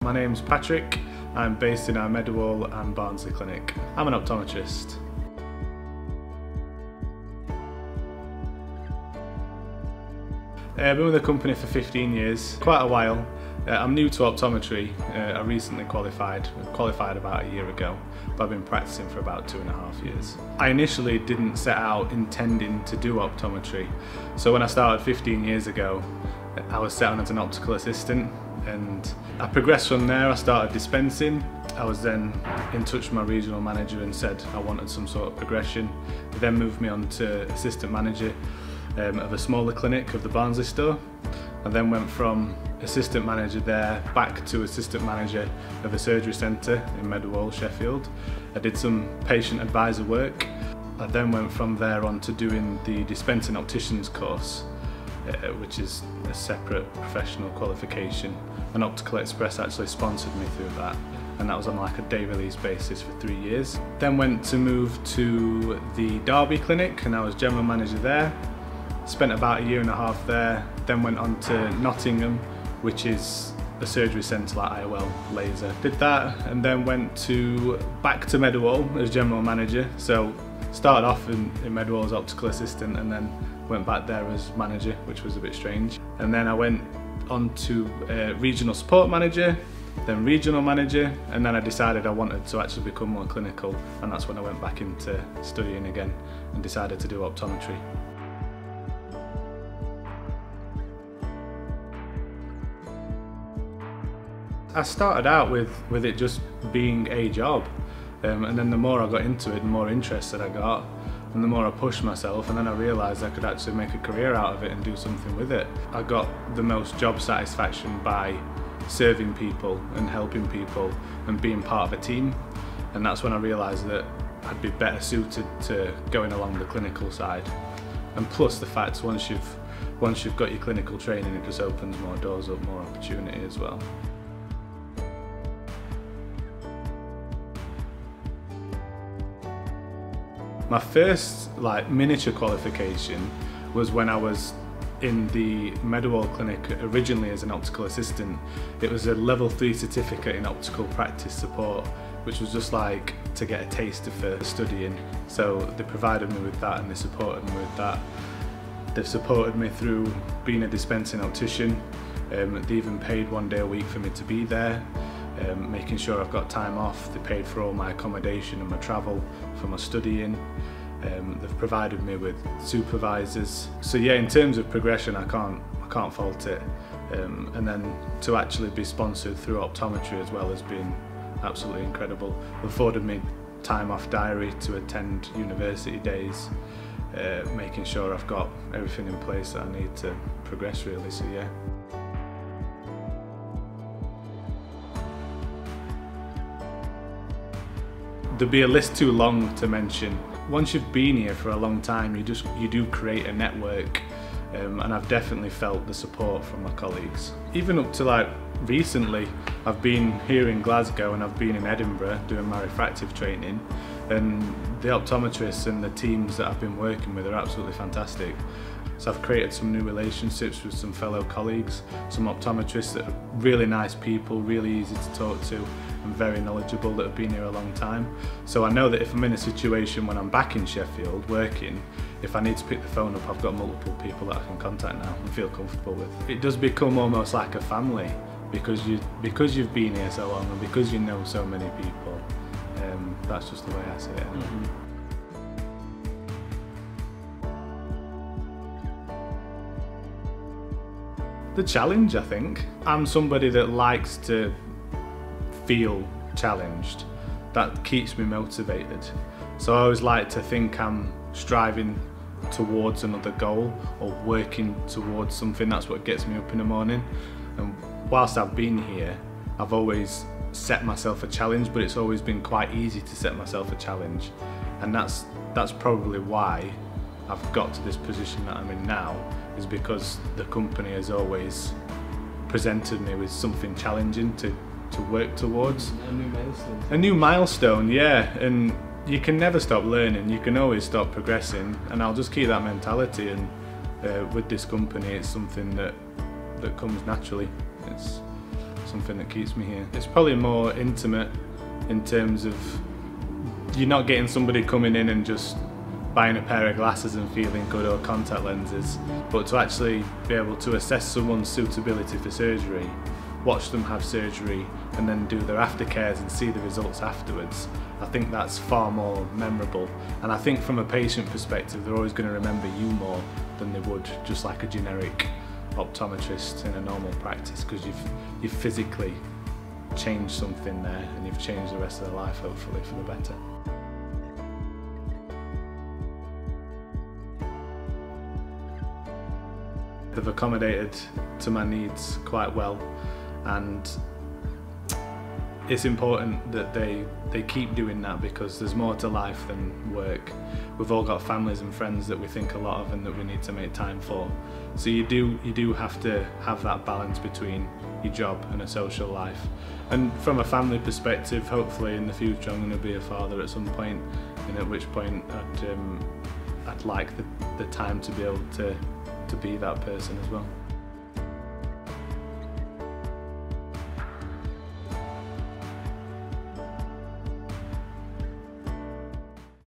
My name's Patrick. I'm based in our Meadowall and Barnsley clinic. I'm an optometrist. I've been with the company for 15 years, quite a while. I'm new to optometry. I recently qualified about a year ago, but I've been practicing for about 2.5 years. I initially didn't set out intending to do optometry, so when I started 15 years ago, I was set on as an optical assistant, and I progressed from there. I started dispensing. I was then in touch with my regional manager and said I wanted some sort of progression. He then moved me on to assistant manager of a smaller clinic of the Barnsley store. I then went from assistant manager there back to assistant manager of a surgery centre in Meadowall, Sheffield. I did some patient advisor work. I then went from there on to doing the dispensing opticians course, which is a separate professional qualification. And Optical Express actually sponsored me through that, and that was on like a day release basis for 3 years. Then went to move to the Derby clinic, and I was general manager there. Spent about 1.5 years there, then went on to Nottingham, which is a surgery centre like IOL laser. Did that and then went back to Meadowall as general manager. So started off in Meadowall as optical assistant and then went back there as manager, which was a bit strange. And then I went on to regional support manager, then regional manager, and then I decided I wanted to actually become more clinical, and that's when I went back into studying again and decided to do optometry. I started out with it just being a job, and then the more I got into it, the more interested I got, and the more I pushed myself, and then I realised I could actually make a career out of it and do something with it. I got the most job satisfaction by serving people and helping people and being part of a team, and that's when I realised that I'd be better suited to going along the clinical side. And plus the fact once you've got your clinical training, it just opens more doors up, more opportunity as well. My first miniature qualification was when I was in the Meadowall clinic originally as an optical assistant. It was a level 3 certificate in optical practice support, which was just like to get a taster for studying. So they provided me with that and they supported me with that. They've supported me through being a dispensing optician. They even paid 1 day a week for me to be there. Making sure I've got time off. They paid for all my accommodation and my travel for my studying. They've provided me with supervisors. So yeah, in terms of progression, I can't fault it. And then to actually be sponsored through optometry as well has been absolutely incredible. It afforded me time off diary to attend university days, making sure I've got everything in place that I need to progress really, so yeah. There'd be a list too long to mention. Once you've been here for a long time, you do create a network, and I've definitely felt the support from my colleagues. Even up to recently, I've been here in Glasgow and I've been in Edinburgh doing my refractive training, and the optometrists and the teams that I've been working with are absolutely fantastic. So I've created some new relationships with some fellow colleagues, some optometrists that are really nice people, really easy to talk to and very knowledgeable, that have been here a long time. So I know that if I'm in a situation when I'm back in Sheffield working, if I need to pick the phone up, I've got multiple people that I can contact now and feel comfortable with. It does become almost like a family because you've been here so long and because you know so many people. That's just the way I see it. The challenge, I think. I'm somebody that likes to feel challenged. That keeps me motivated. So I always like to think I'm striving towards another goal or working towards something. That's what gets me up in the morning. And whilst I've been here, I've always set myself a challenge, but it's always been quite easy to set myself a challenge. And that's probably why I've got to this position that I'm in now, is because the company has always presented me with something challenging to work towards. A new milestone. A new milestone, yeah. And you can never stop learning, you can always stop progressing, and I'll just keep that mentality. And with this company, it's something that comes naturally. It's something that keeps me here. It's probably more intimate in terms of you're not getting somebody coming in and just buying a pair of glasses and feeling good, or contact lenses, but to actually be able to assess someone's suitability for surgery, watch them have surgery and then do their aftercares and see the results afterwards. I think that's far more memorable, and I think from a patient perspective they're always going to remember you more than they would just like a generic optometrist in a normal practice, because you've physically changed something there and you've changed the rest of their life, hopefully for the better. They've accommodated to my needs quite well, and it's important that they keep doing that, because there's more to life than work. We've all got families and friends that we think a lot of and that we need to make time for. So you do have to have that balance between your job and a social life. And from a family perspective, hopefully in the future I'm going to be a father at some point, and at which point I'd like the time to be able to be that person as well.